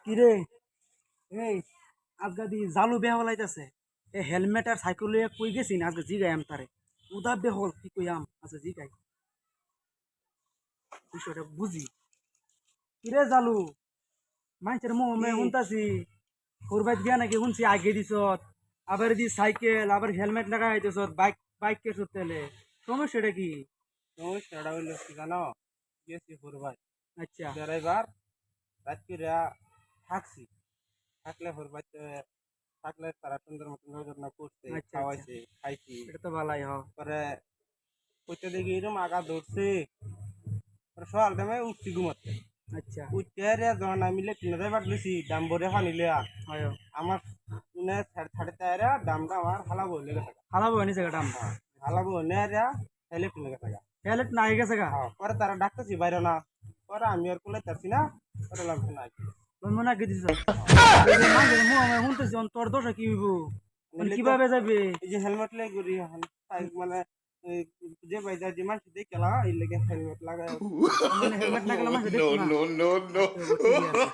কিরে এই আজকে দি জালু বেহল লাইতাছে এ হেলমেট আর সাইকেল লইয়া কই গেছি না আজকে জিগাই আম তারে উদা বেহল কি কই আম আচ্ছা জিগাই বিষয়টা বুঝি কিরে জালু মাইছের মোমে কি শুনতাছি করবাইত গিয়া নাকি শুনছি আগে দিছত আবার দি সাইকেল আবার হেলমেট লাগাই আইতেছত বাইক কেছত তেলে সমস্যাটা কি? সমস্যাটা হইলো কি জানো? গেছি ফুরবাই আচ্ছা বেড়াইবার রাত কইরা থাকছি। ফুরবাইতে থাকলে তারা সুন্দর মতন যত্ন করছে, আচ্ছা আচ্ছা খাওয়াইছে, খাইছি। এটা তো ভালাই হ। পরে কইতে দেখি এরকম আগা ধরছে। পরে সকাল টাইমে উঠছি ঘুমাতে। আচ্ছা উঠতে রে যখন আমি লেট্রিনে যাইবার গেছি ডাম ভরে পানি লিয়া হয় আমার ছাড়ে তাইরা ডামটা আমার হালাবো হইলে গেছে। হালাবো নি জায়গাটা আম হালাবো নেয়া লেট্রিনে গেছে। হেলমেট না হয়ে গেছে গা পরে তারা ডাকতেছি বাইরে না। পরে আমি আর কোলে তারছি না। পরে লাগছে না। ওই মনে আগে দিছ মাঝে মোমে শুনতেছি তোর দোষা কি হইব মানে নইলে তো কিভাবে যাবে এই যে হেলমেট লাই করি এখন মানে এই যে বাইজা যে মানুষ দেখলা এই লেগে হেলমেট লাগায় মানে হেলমেট না গেলে মাঝে no, দেখতো না no, no, no. আচ্ছা, ঠিক আছে